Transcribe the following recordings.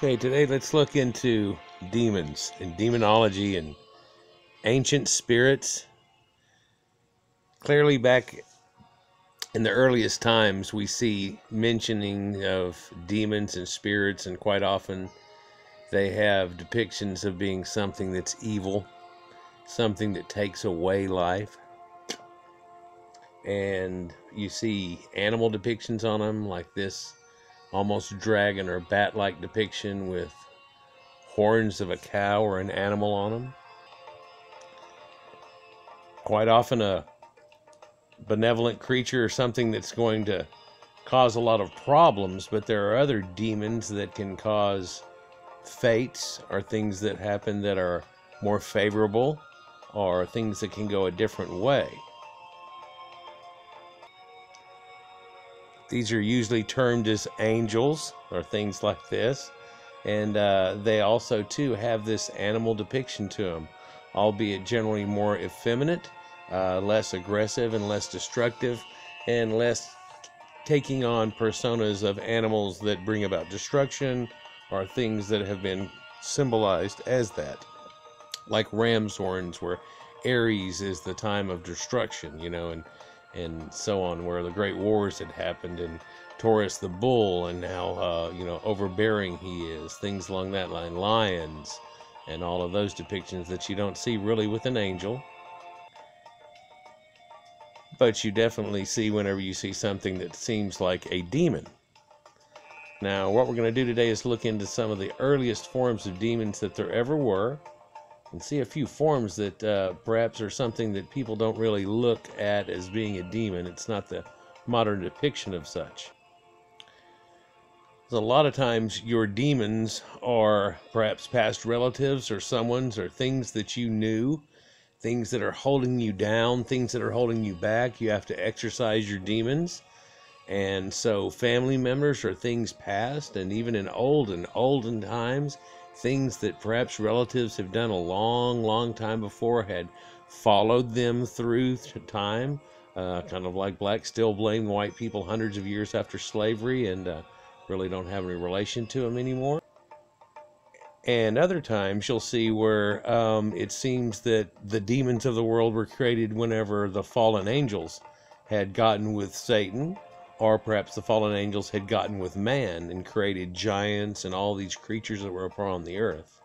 Okay, today let's look into demons and demonology and ancient spirits. Clearly back in the earliest times we see mentioning of demons and spirits, and quite often they have depictions of being something that's evil, something that takes away life. And you see animal depictions on them, like this almost dragon or bat-like depiction with horns of a cow or an animal on them. Quite often a benevolent creature or something that's going to cause a lot of problems, but there are other demons that can cause fates or things that happen that are more favorable, or things that can go a different way. These are usually termed as angels or things like this, and they also too have this animal depiction to them, albeit generally more effeminate, less aggressive and less destructive, and less taking on personas of animals that bring about destruction or things that have been symbolized as that, like ram's horns, where Aries is the time of destruction, and so on, where the great wars had happened, and Taurus the bull, and how overbearing he is, things along that line, lions, and all of those depictions that you don't see really with an angel, but you definitely see whenever you see something that seems like a demon. Now, what we're going to do today is look into some of the earliest forms of demons that there ever were, and see a few forms that perhaps are something that people don't really look at as being a demon. It's not the modern depiction of such. A lot of times your demons are perhaps past relatives or someone's, or things that you knew, things that are holding you down, things that are holding you back. You have to exercise your demons. And so family members or things past, and even in olden times, things that perhaps relatives have done a long time before had followed them through time, kind of like blacks still blame white people hundreds of years after slavery, and really don't have any relation to them anymore. And other times you'll see where it seems that the demons of the world were created whenever the fallen angels had gotten with Satan, or perhaps the fallen angels had gotten with man and created giants and all these creatures that were upon the earth.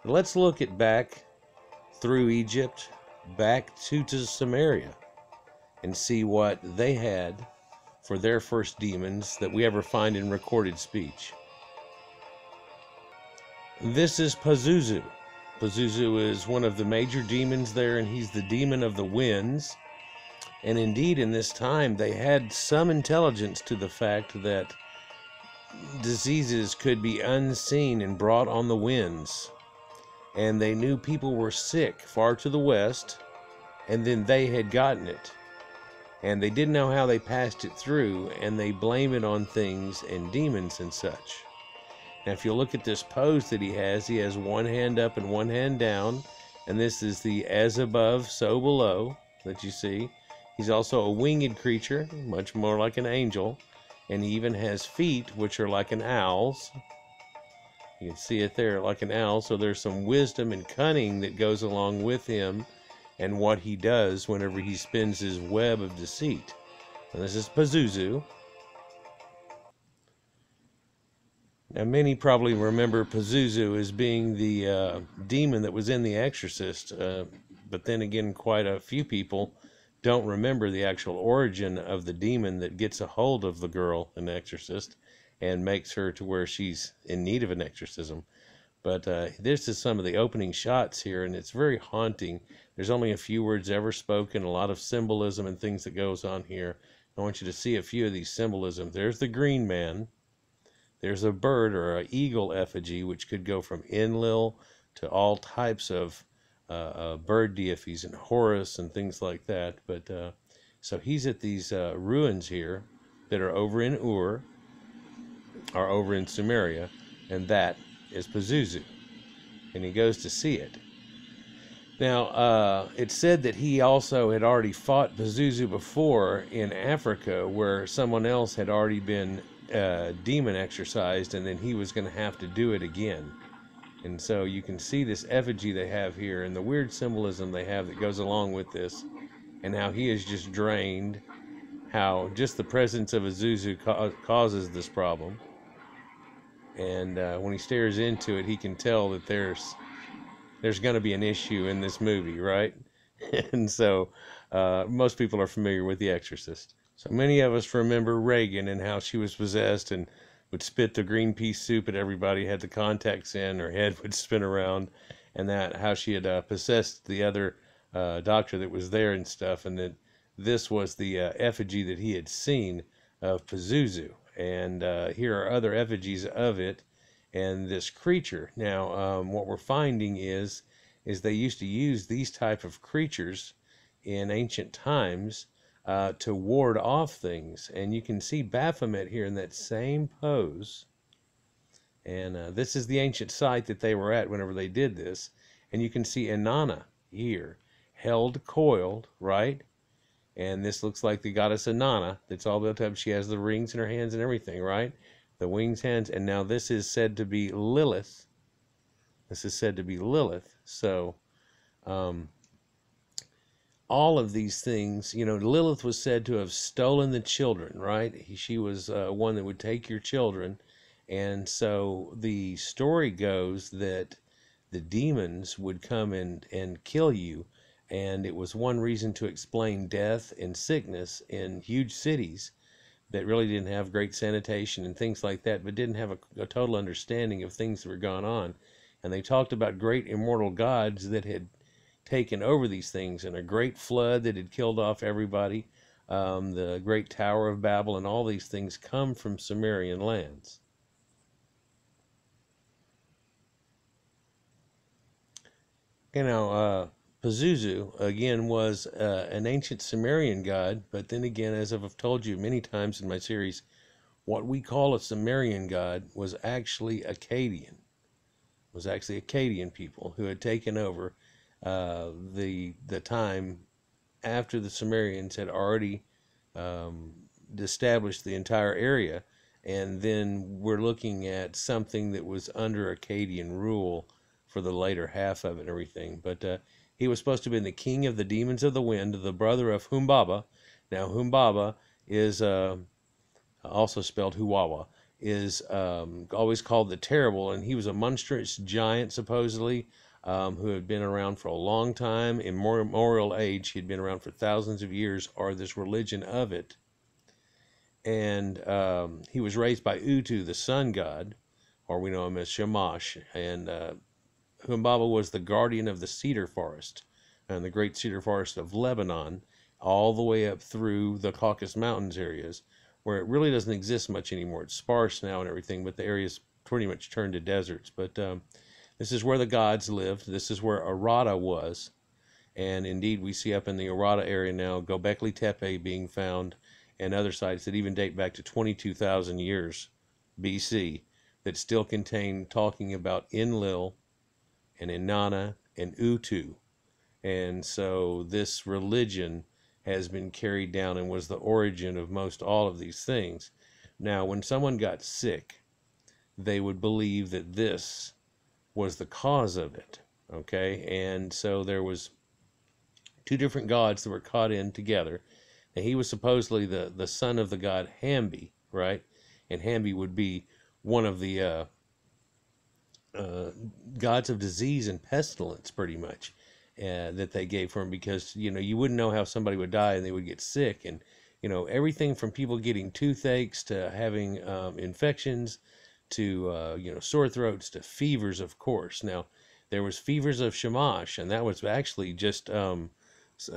But let's look at back through Egypt, back to Samaria, and see what they had for their first demons that we ever find in recorded speech. This is Pazuzu. Pazuzu is one of the major demons there, and he's the demon of the winds. And indeed, in this time, they had some intelligence to the fact that diseases could be unseen and brought on the winds. And they knew people were sick far to the west, and then they had gotten it. And they didn't know how they passed it through, and they blame it on things and demons and such. Now, if you look at this pose that he has one hand up and one hand down, and this is the as above, so below that you see. He's also a winged creature, much more like an angel, and he even has feet which are like an owl's. You can see it there, like an owl, so there's some wisdom and cunning that goes along with him and what he does whenever he spins his web of deceit. And this is Pazuzu. Now, many probably remember Pazuzu as being the demon that was in The Exorcist, but then again, quite a few people don't remember the actual origin of the demon that gets a hold of the girl in The Exorcist and makes her to where she's in need of an exorcism. But this is some of the opening shots here, and it's very haunting. There's only a few words ever spoken, a lot of symbolism and things that goes on here. I want you to see a few of these symbolism. There's the green man. There's a bird or an eagle effigy, which could go from Enlil to all types of bird deities and Horus and things like that. But so he's at these ruins here that are over in Ur, or over in Sumeria, and that is Pazuzu, and he goes to see it. Now, it's said that he also had already fought Pazuzu before in Africa, where someone else had already been demon exorcised, and then he was going to have to do it again. And so you can see this effigy they have here and the weird symbolism they have that goes along with this, and how he is just drained, how just the presence of Pazuzu causes this problem. And when he stares into it, he can tell that there's going to be an issue in this movie, right? And so most people are familiar with The Exorcist. So many of us remember Reagan and how she was possessed and would spit the green pea soup at everybody, had the contacts in, her head would spin around, and that how she had possessed the other doctor that was there and stuff, and that this was the effigy that he had seen of Pazuzu. And here are other effigies of it and this creature. Now, what we're finding is they used to use these type of creatures in ancient times to ward off things. And you can see Baphomet here in that same pose. And this is the ancient site that they were at whenever they did this. And you can see Inanna here, held coiled, right? And this looks like the goddess Inanna that's all built up. She has the rings in her hands and everything, right? The wings, hands. And now this is said to be Lilith. This is said to be Lilith. So, all of these things, you know, Lilith was said to have stolen the children, right? She was one that would take your children. And so the story goes that the demons would come and kill you. And it was one reason to explain death and sickness in huge cities that really didn't have great sanitation and things like that, but didn't have a total understanding of things that were going on. And they talked about great immortal gods that had taken over these things, and a great flood that had killed off everybody, the great Tower of Babel, and all these things come from Sumerian lands. You know, Pazuzu, again, was an ancient Sumerian god, but then again, as I've told you many times in my series, what we call a Sumerian god was actually Akkadian. Was actually Akkadian people who had taken over the time after the Sumerians had already established the entire area, and then we're looking at something that was under Akkadian rule for the later half of it and everything. But he was supposed to have been the king of the demons of the wind, the brother of Humbaba. Now Humbaba is also spelled Huwawa, is always called the Terrible, and he was a monstrous giant supposedly, who had been around for a long time. In memorial age, he'd been around for thousands of years, or this religion of it. And he was raised by Utu, the sun god, or we know him as Shamash. And Humbaba was the guardian of the cedar forest, and the great cedar forest of Lebanon, all the way up through the Caucasus Mountains areas, where it really doesn't exist much anymore. It's sparse now and everything, but the area's pretty much turned to deserts. But this is where the gods lived. This is where Arata was. And indeed, we see up in the Arata area now Gobekli Tepe being found, and other sites that even date back to 22,000 years BC that still contain talking about Enlil and Inanna and Utu. And so this religion has been carried down and was the origin of most all of these things. Now, when someone got sick, they would believe that this was the cause of it, okay? And so there was two different gods that were caught in together, and he was supposedly the son of the god Hambi, right? And Hambi would be one of the gods of disease and pestilence, pretty much, that they gave for him, because, you know, you wouldn't know how somebody would die and they would get sick, and, you know, everything from people getting toothaches to having infections to, you know, sore throats to fevers, of course. Now, there was fevers of Shamash, and that was actually just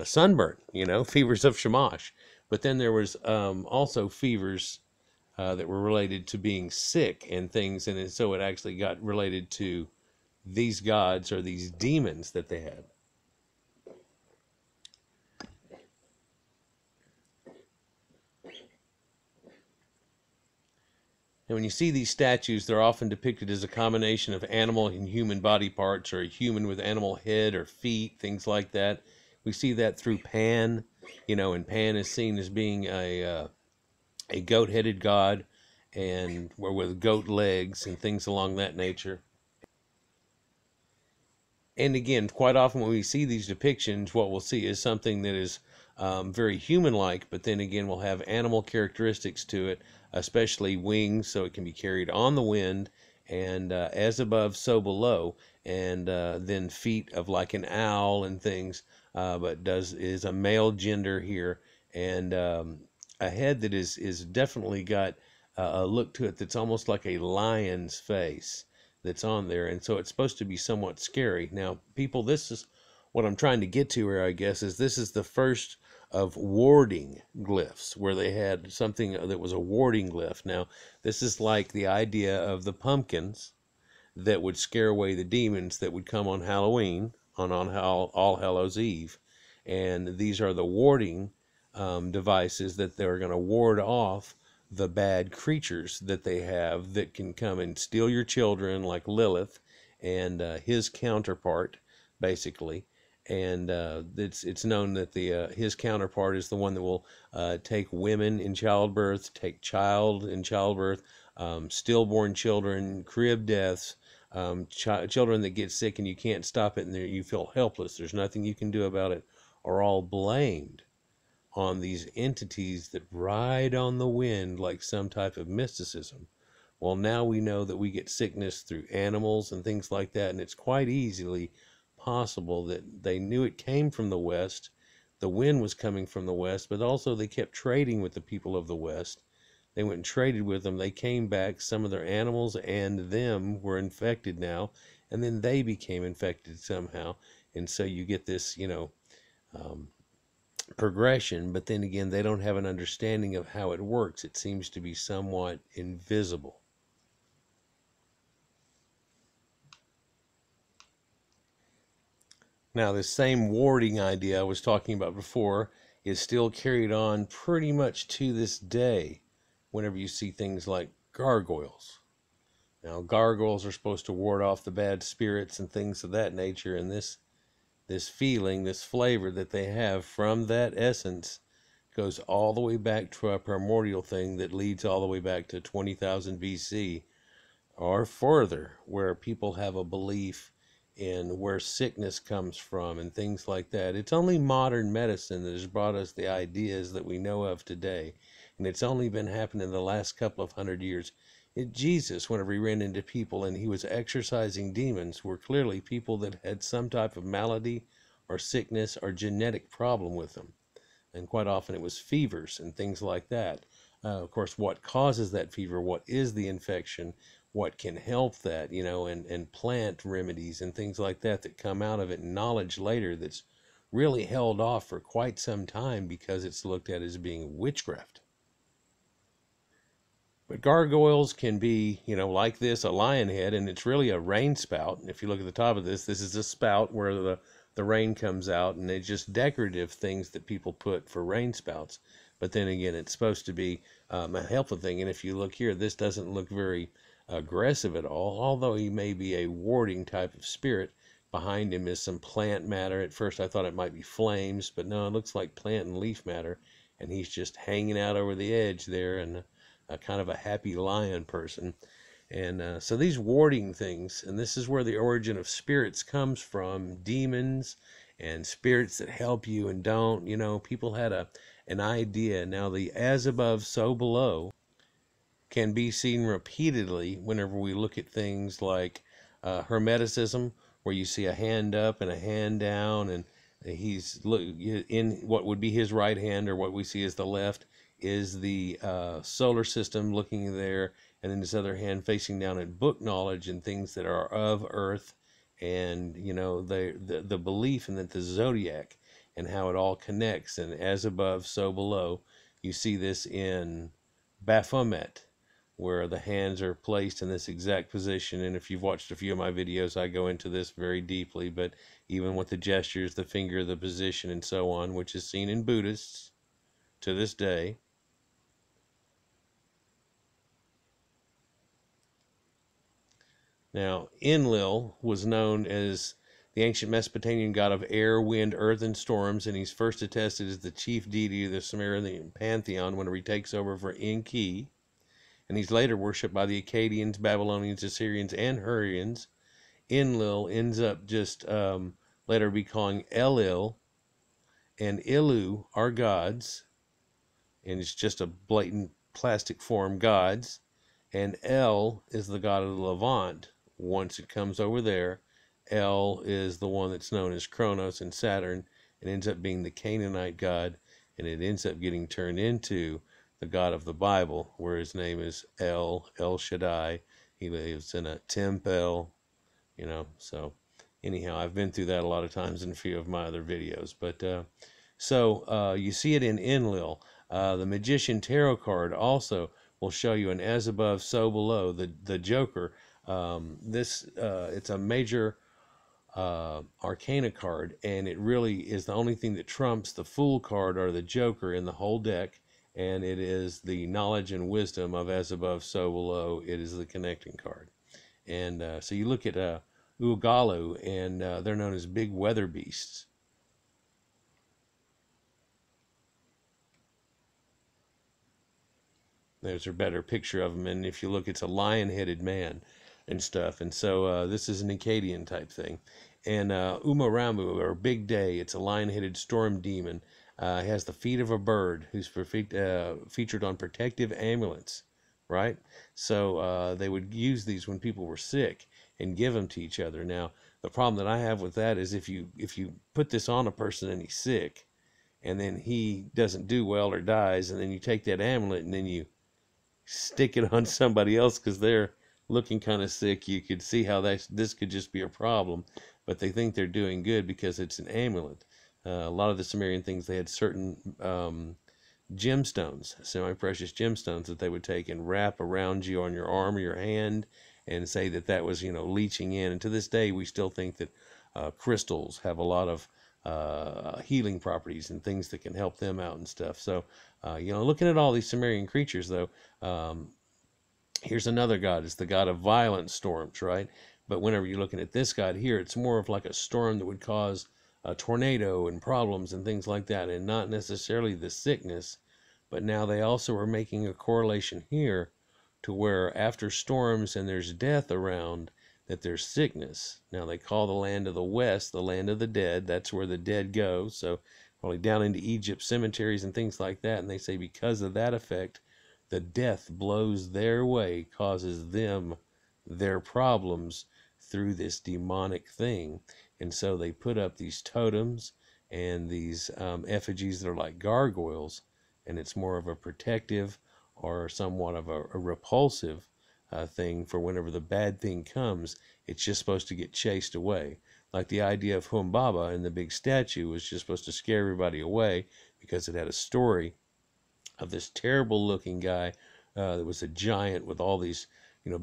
sunburn, you know, fevers of Shamash. But then there was also fevers that were related to being sick and things, and so it actually got related to these gods or these demons that they had. And when you see these statues, they're often depicted as a combination of animal and human body parts, or a human with animal head or feet, things like that. We see that through Pan, you know, and Pan is seen as being a goat-headed god, and with goat legs and things along that nature. And again, quite often when we see these depictions, what we'll see is something that is very human-like, but then again, we'll have animal characteristics to it, especially wings, so it can be carried on the wind, and as above, so below, and then feet of like an owl and things, but is a male gender here, and a head that is definitely got a look to it that's almost like a lion's face that's on there, and so it's supposed to be somewhat scary. Now, people, this is what I'm trying to get to here, I guess, is this is the first of warding glyphs, where they had something that was a warding glyph. Now, this is like the idea of the pumpkins that would scare away the demons that would come on Halloween, on All Hallows Eve, and these are the warding devices that they're going to ward off the bad creatures that they have that can come and steal your children, like Lilith and his counterpart, basically. And it's known that his counterpart is the one that will take women in childbirth, take child in childbirth, stillborn children, crib deaths, children that get sick and you can't stop it and you feel helpless. There's nothing you can do about it, are all blamed on these entities that ride on the wind like some type of mysticism. Well, now we know that we get sickness through animals and things like that, and it's quite easily possible that they knew it came from the west, the wind was coming from the west, but also they kept trading with the people of the west. They went and traded with them. They came back. Some of their animals and them were infected now, and then they became infected somehow. And so you get this, progression, but then again, they don't have an understanding of how it works. It seems to be somewhat invisible. Now, this same warding idea I was talking about before is still carried on pretty much to this day whenever you see things like gargoyles. Now, gargoyles are supposed to ward off the bad spirits and things of that nature, and this feeling, this flavor that they have from that essence goes all the way back to a primordial thing that leads all the way back to 20,000 BC or further, where people have a belief in where sickness comes from and things like that. It's only modern medicine that has brought us the ideas that we know of today, and it's only been happening in the last couple of 100 years. Jesus, whenever he ran into people and he was exorcising demons, were clearly people that had some type of malady or sickness or genetic problem with them. And quite often it was fevers and things like that. Of course, what causes that fever? What is the infection? What can help that? And plant remedies and things like that that come out of it, and knowledge later that's really held off for quite some time because it's looked at as being witchcraft. But gargoyles can be, like this, a lion head, and it's really a rain spout. And if you look at the top of this is a spout where the rain comes out, and they're just decorative things that people put for rain spouts. But then again, it's supposed to be a helpful thing. And if you look here, this doesn't look very aggressive at all, although he may be a warding type of spirit. Behind him is some plant matter. At first I thought it might be flames, but no, it looks like plant and leaf matter. And he's just hanging out over the edge there, and kind of a happy lion person. And so these warding things, and this is where the origin of spirits comes from, demons and spirits that help you and don't. People had an idea. Now, the as above, so below can be seen repeatedly whenever we look at things like Hermeticism, where you see a hand up and a hand down, and he's in what would be his right hand, or what we see as the left is the solar system looking there, and then his other hand facing down at book knowledge and things that are of Earth, and the belief in that the zodiac and how it all connects, and as above, so below. You see this in Baphomet, where the hands are placed in this exact position, and if you've watched a few of my videos, I go into this very deeply, but even with the gestures, the finger, the position, and so on, which is seen in Buddhists to this day. Now, Enlil was known as the ancient Mesopotamian god of air, wind, earth, and storms, and he's first attested as the chief deity of the Sumerian pantheon whenever he takes over for Enki. and he's later worshipped by the Akkadians, Babylonians, Assyrians, and Hurrians. Enlil ends up just later be calling Elil, and Ilu are gods, and it's just a blatant plastic form gods. And El is the god of the Levant. Once it comes over there, El is the one that's known as Kronos and Saturn, and ends up being the Canaanite god, and it ends up getting turned into the God of the Bible, where his name is El Shaddai. He lives in a temple, you know. So anyhow, I've been through that a lot of times in a few of my other videos. But you see it in Enlil. The Magician Tarot card also will show you an as above, so below, the Joker. It's a major Arcana card, and it really is the only thing that trumps the Fool card or the Joker in the whole deck. And it is the knowledge and wisdom of as above, so below. It is the connecting card. And so you look at Ugalu, and they're known as big weather beasts. There's a better picture of them, and if you look, it's a lion-headed man and stuff. And so this is an Akkadian type thing. And Umaramu, or Big Day, it's a lion-headed storm demon. He has the feet of a bird, who's featured on protective amulets, right? So they would use these when people were sick and give them to each other. Now, the problem that I have with that is if you put this on a person and he's sick, and then he doesn't do well or dies, and then you take that amulet and then you stick it on somebody else because they're looking kind of sick, you could see how this could just be a problem. But they think they're doing good because it's an amulet. A lot of the Sumerian things, they had certain gemstones, semi-precious gemstones, that they would take and wrap around you on your arm or your hand and say that that was, leaching in. And to this day, we still think that crystals have a lot of healing properties and things that can help them out and stuff. So, looking at all these Sumerian creatures, though, here's another god. It's the god of violent storms, right? But whenever you're looking at this god here, it's more of like a storm that would cause a tornado and problems and things like that, and not necessarily the sickness. But now they also are making a correlation here to where after storms and there's death around, that there's sickness. Now they call the land of the west the land of the dead. That's where the dead go. So probably down into Egypt, cemeteries and things like that. And they say because of that effect, the death blows their way, causes them their problems through this demonic thing. And so they put up these totems and these effigies that are like gargoyles, and it's more of a protective or somewhat of a repulsive thing for whenever the bad thing comes. It's just supposed to get chased away. Like the idea of Humbaba and the big statue was just supposed to scare everybody away because it had a story of this terrible looking guy that was a giant with all these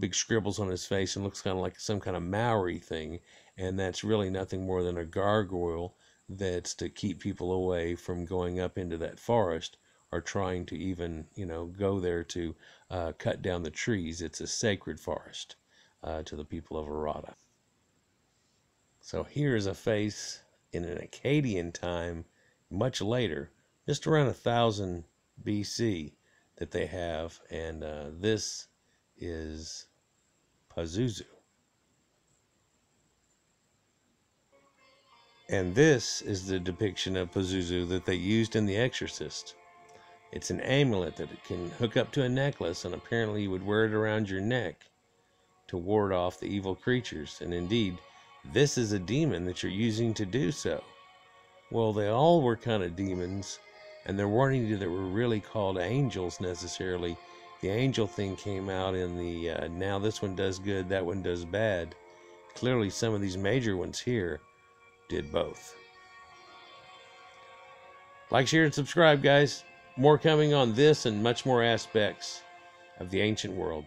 big scribbles on his face and looks kind of like some kind of Maori thing. And that's really nothing more than a gargoyle that's to keep people away from going up into that forest or trying to even, go there to cut down the trees. It's a sacred forest to the people of Arata. So here's a face in an Akkadian time, much later, just around 1000 BC that they have, and this is Pazuzu. And this is the depiction of Pazuzu that they used in The Exorcist. It's an amulet that it can hook up to a necklace, and apparently you would wear it around your neck to ward off the evil creatures. And indeed, this is a demon that you're using to do so. Well, they all were kind of demons, and there weren't any that were really called angels necessarily. The angel thing came out in the now this one does good, that one does bad. Clearly some of these major ones here did both. Like, share, and subscribe, guys. More coming on this and much more aspects of the ancient world.